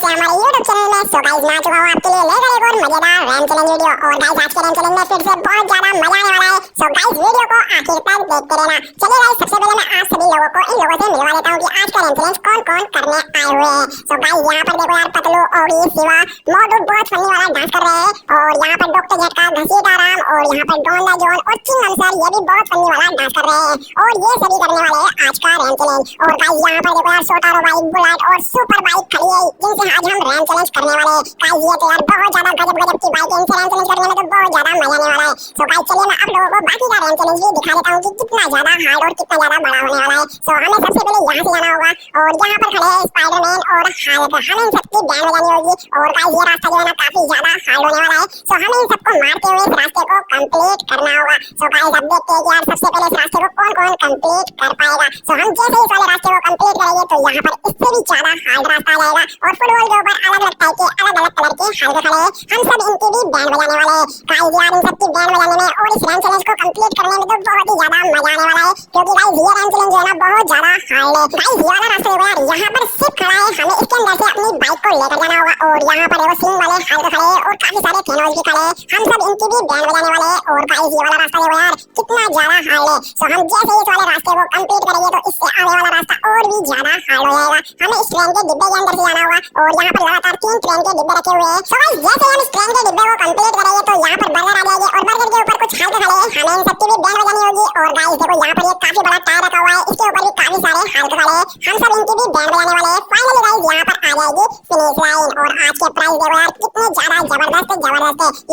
हैं हमारे YouTube channel में। सो गाइस मैं आ चुका हूं आपके लिए लेकर एक और मजेदार रैम चैलेंज वीडियो। और गाइस आज के रैम चैलेंज में फिर से बहुत ज्यादा मजा आने वाला है। सो गाइस वीडियो को आखिर तक देखते रहना। चलिए गाइस सबसे पहले मैं आप सभी लोगों को इन लोगों से मिलवा देता हूं कि आज का रैम चैलेंज कौन-कौन करने आए हुए हैं। सो गाइस यहां पर देखो यार पतलू ओडी शिवा मॉडल बहुत फनी वाला डांस कर रहे हैं। और यहां पर डॉक्टर झटका घसीटा राम और यहां पर डोंडा जॉन और चिंगम सर ये भी बहुत फनी वाला डांस कर रहे हैं। और ये सभी करने वाले हैं आज का रैम चैलेंज। और गाइस यहां पर देखो यार सोटारो बाइक बुलेट और सुपर बाइक खड़ी है जिनसे आज हम रैम चैलेंज करने वाले हैं। गाइस ये तो यार बहुत ज्यादा गजब की बाइक है। इनसे रैम चैलेंज करने में तो बहुत ज्यादा मजा आने वाला है। सो गाइस चलिए मैं आप लोगों को बाकी का रैम चैलेंज भी दिखा देता हूं कि कितना ज्यादा हार्ड और कितना ज्यादा बड़ा होने वाला है। सो हमें सबसे पहले यहां से जाना होगा और यहां पर खड़े हैं स्पाइडरमैन और हल्क। हमें इन सबकी बैंड बजानी होगी। और गाइस ये रास्ता जो है ना काफी ज्यादा हार्ड होने वाला है। सो हमें इन सबको मारते हुए इस रास्ते को कंप्लीट करना होगा। सो गाइस अब देखते हैं कि यार सबसे पहले इस रास्ते को कौन-कौन कंप्लीट कर पाएगा। सो हम जैसे इस वाले रास्ते को कंप्लीट करेंगे तो यहां पर इससे भी ज्यादा हार्ड रास्ता आ जाएगा। और फुटबॉल के ऊपर अलग-अलग टाइप के अलग-अलग कलर के हल्क खड़े हैं। हम सब इनकी भी बैंड बजाने वाले हैं। गाइस यार इन सबकी बैंड बजाने में और इस रैम चैलेंज को कंप्लीट करने में तो बहुत ही ज्यादा मजा आने वाला है। क्योंकि गाइस ये रैम चैलेंज जो है ना बहुत ज्यादा हार्ड है। गाइस ये वाला रास्ता देखो यार यहां पर सिर्फ खड़ा है। हमें इसके अंदर से अपनी बाइक को लेकर जाना होगा। और यहां पर देखो सिंग वाले हल्क खड़े हैं और काफी सारे थेनोस भी खड़े हैं। हम सब इनकी भी बैंड बजाने वाले हैं। और गाइस ये वाला रास्ता देखो यार कितना ज्यादा हार्ड है। सो हम जैसे इस वाले रास्ते को कंप्लीट करेंगे तो इससे आगे वाला रास्ता और भी ज्यादा हार्ड हो जाएगा। हमें इस ट्रेन के डिब्बे के अंदर से जाना होगा। और यहां पर लगातार 3 ट्रेन के डिब्बे रखे हुए हैं। सो गाइस जैसे हम इस ट्रेन के डिब्बे को कंप्लीट करेंगे तो यहां पर बर्गर आ जाएंगे और बर्गर के ऊपर कुछ हल्क खड़े हैं। हमें इन सबकी भी बैंड बजानी होगी। और गाइस देखो यहां पर ये काफी बड़ा टायर रखा हुआ है। इसके ऊपर भी काफी सारे हल्क खड़े हैं। हम सब इनकी भी बैंड बजाने वाले हैं। फाइनली गाइस यहां पर आ जाएगी फिनिश लाइन। और आज के प्राइस देखो यार कितने ज्यादा जबरदस्त है।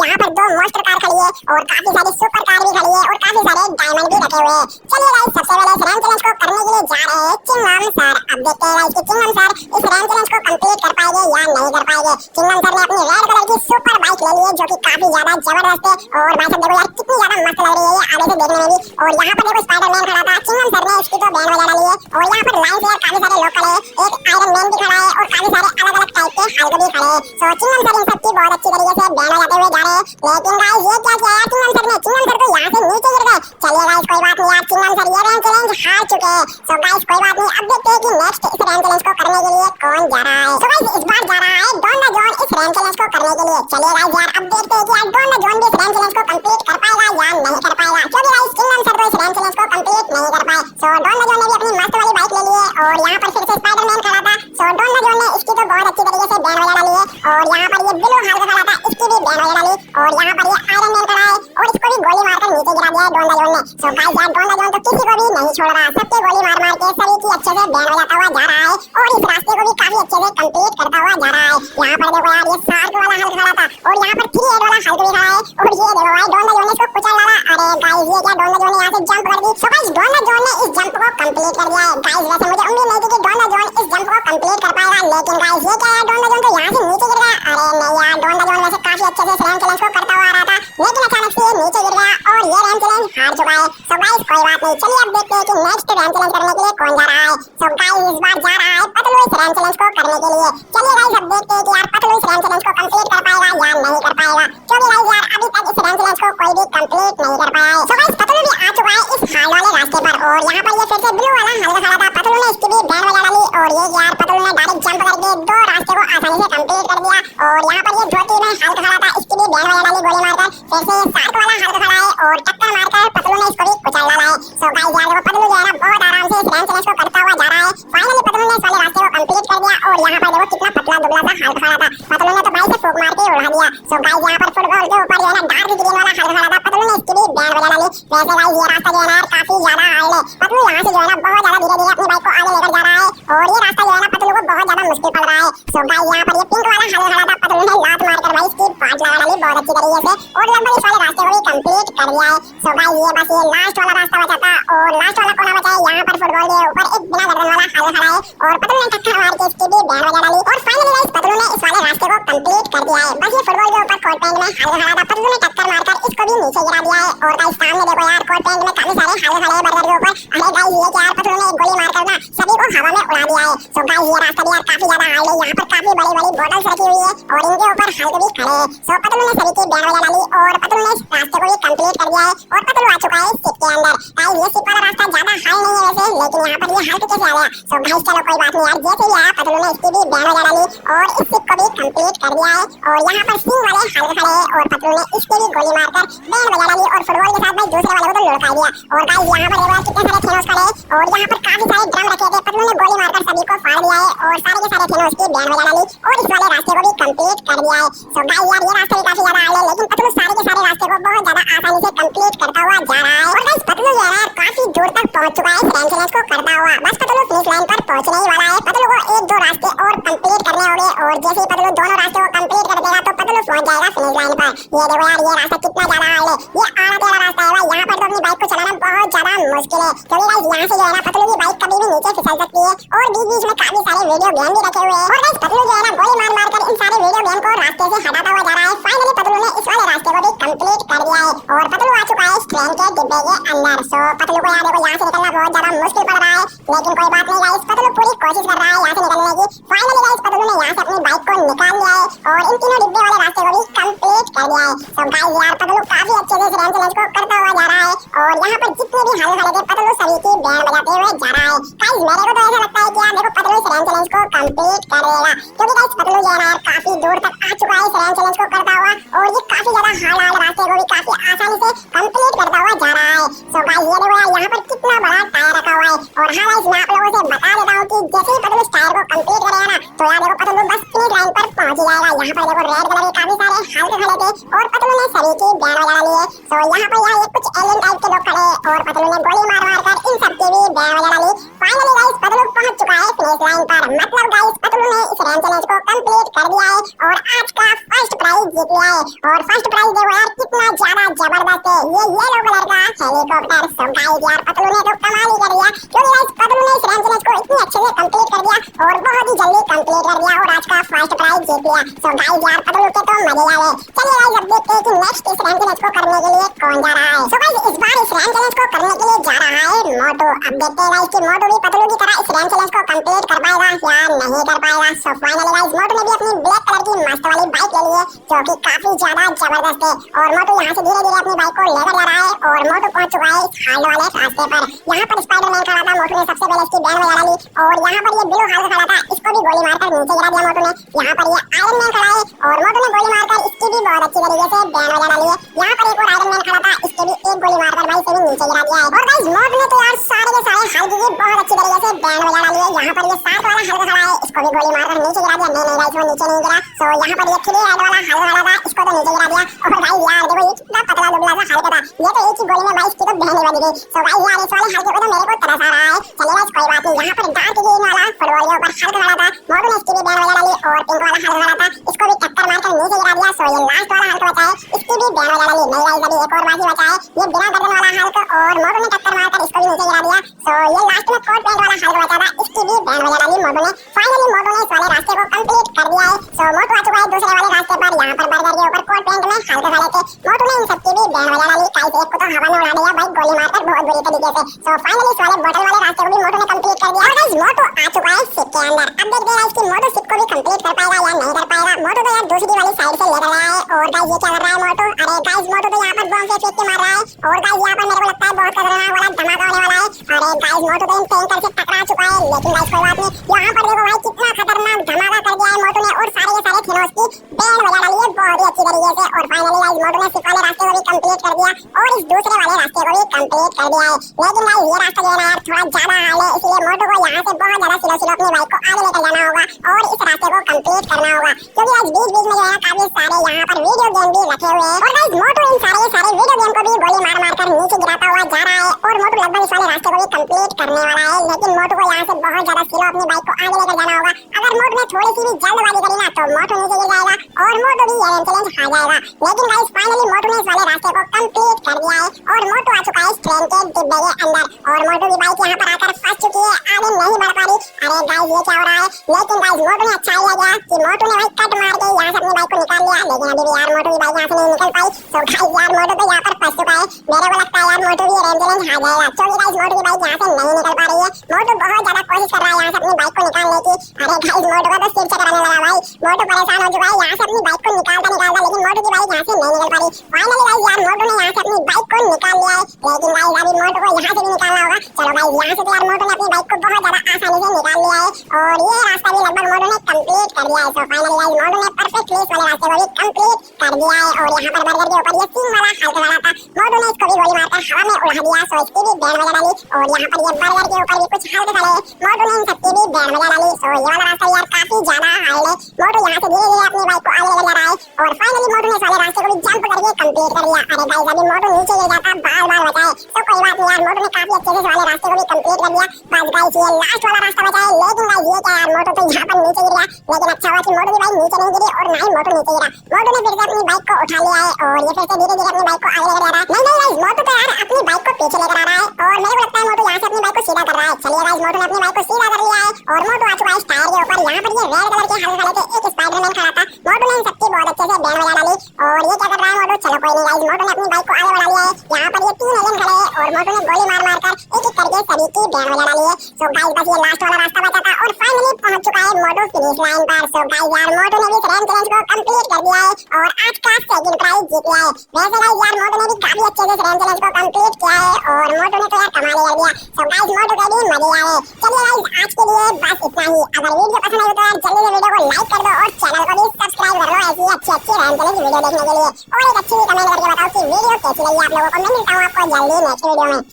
यहां पर 2 मॉन्स्टर कार खड़ी है और काफी सारी सुपर कार भी खड़ी है और काफी सारे डायमंड भी रखे हुए हैं। चलिए गाइस सबसे पहले इस रैम चैलेंज को करने के लिए जा रहे हैं चिंगम सर। अब देखते हैं गाइस कि चिंगम सर इस रैम चैलेंज को कंप्लीट कर पाएंगे या नहीं कर पाएंगे। चिंगम सर ने अपनी रेड कलर की सुपर बाइक ले ली है जो कि काफी ज्यादा जबरदस्त है। और भाई साहब देखो यार कितनी ज्यादा मस्त लग रही है ये आगे से देखने में भी। और यहां पर देखो स्पाइडरमैन खड़ा था। चिंगम सर ने इसकी तो बैंड बजा डाली है। और यहां पर लाइन से यार काफी सारे लोग खड़े हैं। एक आयरन मैन भी खड़ा है और काफी सारे अलग-अलग टाइप के हल्क भी खड़े हैं। सो चिंगम सर इन सबकी बहुत अच्छी तरीके से बैंड बजाते हुए जा रहे हैं। लेकिन गाइस ये क्या किया यार चिंगम सर ने। चिंगम सर तो यहां से नीचे गिर गए। चलिए गाइस कोई बात नहीं यार चिंगम सर ये रैम चैलेंज हार चुके हैं। सो गाइस कोई बात नहीं। अब देखते हैं कि नेक्स्ट इस रैम चैलेंज को करने के लिए कौन जा रहा है। सो गाइस इस बार जा रहा है डोंडा जॉन इस रैम चैलेंज को करने के लिए। चलिए गाइस यार अब देखते हैं कि यार डोंडा जॉन भी इस रैम चैलेंज को कंप्लीट कर पाएगा या नहीं कर पाएगा। क्योंकि गाइस चिंगम सर तो इस रैम चैलेंज को कंप्लीट नहीं कर पाए। सो डोंडा जॉन ने भी अपनी मस्त वाली बाइक ले ली है। और यहां पर फिर से स्पाइडरमैन खड़ा था। सो डोंडा जॉन ने इसकी तो बहुत अच्छी तरीके से बैंड बजा डाली है। और यहां पर ये ब्लू हल्क खड़ा था इसकी भी बैंड बजा डाली। और यहां पर ये आयरन मैन खड़ा है और इसको भी गोली मारकर नीचे गिरा दिया है डोंडा जॉन ने। सो गाइस यार डोंडा जॉन तो किसी को भी नहीं छोड़ रहा। सबके गोली मार मार के सभी की अच्छे से बैंड बजाता हुआ जा रहा है। और इस रास्ते को भी काफी अच्छे से कंप्लीट करता हुआ जा रहा है। यहां पर देखो यार ये शार्क वाला हल्क खड़ा था। और यहां पर 3 हेड वाला हल्क भी खड़ा है। और ये देखो भाई डोंडा जॉन ने इसको कुचल डाला। अरे गाइस ये क्या डोंडा जॉन ने यहां से जंप कर दी। सो गाइस डोंडा जॉन ने इस जंप को कंप्लीट कर दिया है। गाइस वैसे मुझे उम्मीद नहीं थी कि डोंडा जॉन इस जंप को कंप्लीट कर पाएगा। लेकिन गाइस ये क्या है डोंडा जॉन तो यहां से नीचे गिर गया। अरे नहीं यार डोंडा जॉन वैसे काफी अच्छे से रैम चैलेंज को करता हुआ आ रहा था। लेकिन अचानक से ये नीचे गिर गया और ये रैम चैलेंज हार चुका है। सो गाइस कोई बात नहीं। चलिए अब देखते हैं कि नेक्स्ट रैम चैलेंज करने के लिए कौन जा रहा है। सो गाइस इस बार जा रहा है पतलू इस रैम चैलेंज को करने के लिए। चलिए गाइस अब देखते हैं कि यार पतलू इस रैम चैलेंज को कंप्लीट कर पाएगा या नहीं कर पाएगा। क्योंकि गाइस यार अभी तक इस रैम चैलेंज को कोई भी कंप्लीट नहीं कर पाया है। सो गाइस पतलू भी आ चुका है इस हार्ड वाले रास्ते पर। और यहां पर ये फिर से ब्लू वाला हल्क खड़ा था। पतलू ने इसकी भी बैंड बजा डाली। और ये यार पतलू ने डायरेक्ट जंप करके 2 रास्ते को आसानी से कंप्लीट कर दिया। और यहां पर ये धोती में हल्क खड़ा था इसकी भी बैंड बजा डाली गोली मारकर। फिर से शार्क वाला हल्क खड़ा है और टक्कर मारकर पतलू ने इसको भी कुचल डाला है। सो गाइस यार देखो पतलू जो है ना बहुत आराम से इस रैम चैलेंज को करता हुआ जा रहा है। फाइनली पतलू ने इस वाले रास्ते को कंप्लीट कर दिया। और यहां पर देखो कितना पतला दुबला सा हल्क खड़ा था। पतलू ने तो भाई से फूंक मार के उड़ा दिया। सो गाइस यहां पर फुटबॉल के ऊपर जो है ना डार्क ग्रीन वाला हल्क खड़ा था। पतलू ने इसकी भी बैंड बजा डाली। वैसे गाइस ये रास्ता जो है ना काफी ज्यादा हार्ड है। पतलू यहां से जो है ना बहुत ज्यादा धीरे-धीरे अपनी बाइक को आगे लेकर जा रहा है। और ये रास्ता जो है ना पतलू को बहुत ज्यादा मुश्किल पड़ रहा है। सो गाइस यहां पर ये पिंक वाला हल्क खड़ा था। पतलू ने लात मारकर भाई इसकी पांच लगा डाली बहुत अच्छी तरीके से। और लगभग इस वाले रास्ते को भी कंप्लीट कर दिया है। सो गाइस ये बस ये लास्ट वाला रास्ता बचा था। और लास्ट वाला कोना बचा है। यहां पर फुटबॉल के ऊपर एक बिना गर्दन वाला हल्क खड़ा है। और पतलू ने टक्कर मार के इसकी भी बैंड बजा डाली। और फाइनली गाइस पतलू ने इस वाले रास्ते को कंप्लीट कर दिया है। बस ये फुटबॉल के ऊपर कोट पैंट में हल्क खड़ा था। पतलू ने टक्कर मारकर इसको भी नीचे गिरा दिया है। और गाइस सामने देखो यार कोट पैंट में काफी सारे हल्क खड़े हैं बर्गर के ऊपर। अरे गाइस ये क्या यार पतलू ने एक गोली मारकर ना सभी को हवा में उड़ा दिया है। सो गाइस ये रास्ता भी यार काफी ज्यादा हार्ड है। यहां पर काफी बड़ी-बड़ी बोतल्स रखी हुई है और इनके ऊपर हल्क भी खड़े हैं। सो पतलू ने सभी की बैंड बजा डाली और पतलू ने इस रास्ते को भी कंप्लीट कर दिया है। और पतलू आ चुका है इस सिप के अंदर। गाइस ये सिप वाला रास्ता ज्यादा हार्ड नहीं है वैसे। लेकिन यहां पर ये हल्क कैसे आ गया। सो गाइस चलो कोई बात नहीं यार जैसे ही आया पतलू ने इसकी भी बैंड बजा डाली। और इस सिप को भी कंप्लीट कर दिया है। और यहाँ पर सिंह वाले हल्क खड़े और पतलू ने इसके भी गोली मारकर बैंड बजा डाली और फुटबॉल के साथ भाई दूसरे वाले को तो लुढ़का दिया। और गाइस यहाँ पर देखो कितने सारे थेनोस खड़े और यहाँ पर काफी सारे ड्रम रखे थे, पतलू ने गोली मारकर सभी को फाड़ दिया है और सारे के सारे थेनोस की बैंड बजा डाली और इस वाले रास्ते को भी कंप्लीट कर दिया है। सो गाइस यार ये रास्ता भी काफी ज्यादा हार्ड है, लेकिन पतलू सारे के सारे रास्ते को बहुत ज्यादा आसानी से कंप्लीट करता हुआ जा रहा है। और गाइस पतलू जो है काफी दूर तक पहुंच चुका है इस रैंक चैलेंज को करता हुआ। बस पतलू फिनिश लाइन पर पहुंचने ही वाला है। पतलू को एक दो रास्ते और कंप्लीट करने होंगे और जैसे ही पतलू दोनों रास्ते को कंप्लीट कर देगा तो पतलू पहुंच जाएगा फिनिश लाइन पर। ये देखो यार ये रास्ता कितना ज्यादा हार्ड है, ये आड़ा टेढ़ा रास्ता है भाई, यहाँ पर तो अपनी बाइक को चलाना बहुत ज्यादा मुश्किल है क्योंकि गाइस यहाँ से जो है ना पतलू की बाइक कभी भी नीचे फिसल सकती है और बीच बीच में काफी सारे वीडियो गेम भी रखे हुए हैं। और गाइस पतलू जो है ना गोली मार मार कर इन सारे वीडियो गेम को रास्ते से हटाता हुआ जा रहा है। फाइनली पतलू ने इस वाले रास्ते को भी कंप्लीट कर दिया है और पतलू आ चुका है इस ट्रेन के डिब्बे के अंदर। सो पतलू को यार देखो यहाँ से निकलना बहुत ज्यादा मुश्किल पड़ रहा है, लेकिन कोई बात नहीं गाइस, पतलू पूरी कोशिश कर रहा है यहाँ से निकलने की। फाइनली गाइस पतलू ने यहाँ से अपनी बाइक को निकाल लिया है और इन तीनों डिब्बे वाले रास्ते को भी कंप्लीट कर दिया है। सो गाइस यार पतलू काफी अच्छे से इस रैंक चैलेंज को करता हुआ जा रहा है और यहाँ पर जितने भी हल्क खड़े थे पतलू सभी की बैंड बजाते हुए जा रहा है। गाइस मेरे को तो ऐसा लगता है कि यार देखो पतलू इस रैंक चैलेंज को कंप्लीट कर देगा क्योंकि गाइस पतलू जो है ना काफी दूर तक आ चुका है इस रैंक चैलेंज को करता हुआ और ये काफी ज्यादा हार्ड रास्ते को भी काफी आसानी से कंप्लीट करता हुआ जा रहा है। सो गाइस ये देखो यार यहाँ पर कितना बड़ा टायर रखा हुआ है और हाँ गाइस मैं आप लोगों से बता देता हूँ कि जैसे ही पतलू इस टायर को कंप्लीट करेगा ना तो यार देखो पतलू बस फिनिश लाइन पर पहुंच जाएगा। यहाँ पर देखो रेड कलर के काफी सारे हल्क खड़े थे और पतलू ने सभी की बैंड बजा ली है। सो यहाँ पर यार कुछ एलियन टाइप के लोग खड़े और पतलू ने गोली मार मार कर इन सबकी भी बैंड बजा ली। फाइनली गाइस पतलू पहुंच चुका है फिनिश लाइन पर, मतलब गाइस पतलू ने इस रैंक चैलेंज को कंप्लीट कर दिया है और आज का फर्स्ट प्राइज जीत लिया है। और फर्स्ट प्राइज देखो यार कितना ज्यादा जबरदस्त है, ये येलो कलर का हेलीकॉप्टर। सो गाइस यार पतलू ने तो कमाल ही कर दिया क्योंकि गाइस पतलू ने इस रैंक चैलेंज को इतनी अच्छे से कंप्लीट कर दिया और बहुत ही जल्दी कंप्लीट कर दिया और आज का फर्स्ट प्राइज जीत लिया। सो गाइस यार पतलू के तो मजे आ गए। चलिए गाइस अब देखते हैं कि नेक्स्ट इस रैंक चैलेंज को करने के लिए कौन जा रहा है। सो गाइस इस बार इस रैंक चैलेंज को करने के लिए जा रहा है मोटू। अब देखते हैं गाइस कि मोटू भी पतलू की तरह इस रैंक चैलेंज को कंप्लीट कर पाएगा या नहीं कर पाएगा। सो फाइनली गाइस मोटू ने भी अपनी ब्लैक कलर की मस्त वाली बाइक ले ली है जो कि काफी ज्यादा जबरदस्त है और मोटू यहाँ से धीरे धीरे अपनी बाइक को लेकर जा रहा है और मोटू पहुंच चुका है इस हार्ड वाले रास्ते पर। यहाँ पर स्पाइडरमैन खड़ा था, मोटू ने सबसे पहले इसकी बैंड बजा ली और यहाँ पर ये ब्लू हल्क खड़ा था, इसको भी गोली मारकर नीचे गिरा दिया मोटू ने। यहाँ पर ये आयरन मैन खड़ा है और मोटू ने गोली मारकर इसकी भी बहुत अच्छी तरीके से बैंड बजा डाली है। यहाँ पर एक और आयरन मैन खड़ा था, इसके भी एक गोली मारकर भाई इसे भी नीचे गिरा दिया है। और गाइस मोटू ने तो यार सारे के सारे हल्क की बहुत अच्छी तरीके से बैंड बजा डाली है। यहाँ पर ये 7 वाला हल्क खड़ा है, इसको भी गोली मारकर नीचे गिरा दिया। नहीं गाइस वो नीचे नहीं गिरा। सो यहाँ पर ये 3 रेड वाला हल्क खड़ा था, इसको तो नीचे गिरा दिया। और गाइस यार देखो ये कितना पतला दुबला सा हल्क था, ये तो एक ही गोली में भाई इसकी तो बहन ही बज गई। सो गाइस यार इस वाले हल्क को तो मेरे को तरस आ रहा है। चलिए गाइस कोई बात नहीं। यहाँ पर डार्क ग्रीन वाला फुटबॉल के ऊपर हल्क खड़ा था, मोटू ने इसकी भी बैंड बजा डाली और पिंक वाला हल्क खड़ा था, इसको भी टक्कर मारकर नीचे गिरा दिया। सो ये लास्ट वाला हल्क बचा है, इसकी भी बैंड बजा डाली। नहीं गाइस अभी एक और बाकी बचा है, ये बिना गर्दन वाला हल्क और मोटू ने टक्कर मारकर इसको भी नीचे गिरा दिया। सो ये लास्ट में कोट पैंट वाला हल्क बचा था, इसकी भी बैंड बजा डाली मोटू ने। फाइनली मोटू ने इस वाले रास्ते को कंप्लीट कर दिया है। सो मोटू आ चुका है दूसरे वाले रास्ते पर। यहाँ पर बर्गर के ऊपर कोट पैंट में हल्क खड़े थे, मोटू ने इन सबकी भी बैंड बजा डाली। गाइस एक को तो हवा में उड़ा दिया भाई गोली मारकर बहुत बुरी तरीके से। सो फाइनली इस वाले बोतल वाले रास्ते को भी मोटू ने कंप्लीट कर दिया और गाइस मोटू आ चुका है सिप के अंदर। अब देखते हैं गाइस कि मोटू सिप को भी कंप्लीट कर पाएगा या नहीं कर पाएगा। मोटू तो यार दूसरी वाली साइड से लेकर आया है और गाइस ये क्या कर रहा है मोटू। अरे गाइस मोटू तो यहाँ पर बम से फेंक के मार रहा है और गाइस यहाँ पर मेरे को लगता है बहुत खतरनाक वाला धमाका होने वाला है। अरे गाइस मोटू तो इन टैंकर से टकरा चुका है, लेकिन गाइस कोई बात नहीं। यहाँ पर देखो भाई कितना खतरनाक धमाका कर दिया है मोटू ने और सारे के सारे थेनोस की बैंड बजा डाली है बहुत ही अच्छी तरीके से। और फाइनली गाइस मोटू ने सिप वाले रास्ते को भी कंप्लीट कर दिया और इस दूसरे वाले रास्ते को भी कंप्लीट कर दिया है। लेकिन गाइस ये रास्ता जो है ना यार थोड़ा ज्यादा हार्ड है, इसलिए मोटू को यहाँ से बहुत ज्यादा स्लो स्लो अपनी बाइक को आगे लेकर जाना होगा और इस रास्ते को कंप्लीट करना होगा क्योंकि गाइस बीच बीच में जो है काफी सारे यहाँ पर वीडियो गेम भी रखे हुए हैं। और गाइस मोटू इन सारे के सारे वीडियो गेम को भी गोली मार मार कर नीचे गिराता हुआ जा रहा है और मोटू लगभग इस वाले रास्ते को भी कंप्लीट करने वाला है। लेकिन मोटू को यहाँ से बहुत ज्यादा स्लो अपनी बाइक को आगे लेकर जाना होगा। अगर मोटू ने थोड़ी सी भी जल्दबाजी करी ना तो मोटू नीचे गिर जाएगा और मोटू भी ये चैलेंज हार जाएगा। लेकिन गाइस फाइनली मोटू ने इस वाले रास्ते को कंप्लीट कर दिया है और मोटू आ चुका है इस ट्रेन के डिब्बे के अंदर और मोटू की बाइक यहाँ पर आकर फंस चुकी है, आगे नहीं बढ़ पा रही। अरे गाइस ये क्या हो रहा है। लेकिन गाइस मोटू ने अच्छा किया गया कि मोटू ने भाई कट मार के यहाँ से अपनी बाइक को निकाल लिया, लेकिन अभी भी यार मोटू की बाइक यहाँ से नहीं निकल पाई। तो गाइस यार मोटू तो यहाँ पर फंस चुका है। मेरे को लगता है यार मोटू भी रेंज चैलेंज हार जाएगा क्योंकि गाइस मोटू की बाइक यहाँ से नहीं निकल पा रही है। मोटू बहुत ज्यादा कोशिश कर रहा है यहाँ से अपनी बाइक को निकालने की। अरे गाइस मोटू का तो सिर चकराने लगा भाई, मोटू परेशान हो चुका है यहाँ से अपनी बाइक को निकालता लेकिन मोटू की बाइक यहाँ से नहीं निकल पा रही। फाइनली गाइस यार मोटू ने यहाँ से अपनी बाइक को निकाल लिया है, लेकिन गाइस अभी मोटू को यहाँ से भी निकालना होगा। चलो गाइस यहाँ से तो यार मोटू ने अपनी बाइक को बहुत ज्यादा आसानी से निकाल लिया है और ये रास्ता भी लगभग मोटू ने कंप्लीट कर कर दिया है। सो फाइनली गाइस मोटू ने परफेक्टली इस वाले रास्ते को भी कंप्लीट कर दिया है और यहाँ पर बर्गर के ऊपर ये सिंग वाला हल्का वाला था, मोटू ने इसको भी गोली मारकर हवा में उड़ा दिया। सो इसकी भी बैंड बजा डाली और यहाँ पर ये बर्गर के ऊपर भी कुछ हल्के खड़े मोटू ने इन सबकी भी बैंड बजा डाली। सो ये वाला रास्ता यार काफी ज्यादा हार्ड है। मोटू यहाँ से धीरे धीरे अपनी बाइक को आगे लेकर जा रहा है और फाइनली मोटू ने इस वाले रास्ते को भी जंप करके कंप्लीट कर लिया। अरे गाइस अभी मोटू नीचे गिर जाता बाल बाल बचा है, तो कोई बात नहीं यार, मोटू ने काफी अच्छे से इस वाले रास्ते को भी कंप्लीट कर दिया। बस गाइस ये लास्ट वाला रास्ता बचा है, लेकिन गाइस ये क्या यार, मोटू तो यहाँ पर नीचे गिर गया, लेकिन अच्छा हुआ कि मोटू की बाइक नीचे नहीं गिरी और ना ही मोटू नीचे गिरा। मोटू ने फिर से अपनी बाइक को उठा लिया है और ये फिर से धीरे धीरे अपनी बाइक को आगे लेकर जा रहा है। नहीं गाइस मोटू तो यार अपनी बाइक को पीछे लेकर आ रहा है और मेरे को लगता है मोटू यहाँ से अपनी बाइक को सीधा कर रहा है। चलिए गाइस मोटू ने अपनी बाइक को सीधा कर लिया है और मोटू आ चुका है इस टायर के ऊपर। यहाँ पर ये रेड कलर के हल्के खड़े थे, एक स्पाइडरमैन खड़ा था, मोटू ने इन सबकी बहुत अच्छे से बैंड बजा डाली। और ये क्या कर रहा है मोटू, चलो कोई नहीं गाइस, मोटू ने अपनी बाइक को आगे बढ़ा लिया है। यहाँ पर ये 3 एलियन खड़े हैं और मोटू ने गोली मार मार कर एक एक करके सभी की बैंड बजा डाली है। सो गाइस बस ये लास्ट वाला रास्ता बचा था और फाइनली पहुंच चुका है मोटू फिनिश लाइन पर। सो गाइस यार मोटू ने भी इस रैम चैलेंज को कंप्लीट कर दिया है और आज का सेकंड प्राइज जीत लिया है। वैसे गाइस यार मोटू ने भी काफी अच्छे से इस रैम चैलेंज को कंप्लीट किया है और मोटू ने तो यार कमाल कर दिया। सो गाइस मोटू के भी मजे आए। चलिए गाइस आज के लिए बस इतना ही। अगर वीडियो पसंद आई तो यार जल्दी से वीडियो को लाइक कर दो और चैनल को भी सब्सक्राइब कर लो ऐसी अच्छी रैम चैलेंज वीडियो देखने के लिए। और एक अच्छी कमेंट करके बताओ कि वीडियो कैसी लगी आप लोगों को। मैं मिलता हूं आपको जल्दी नेक्स्ट वीडियो में।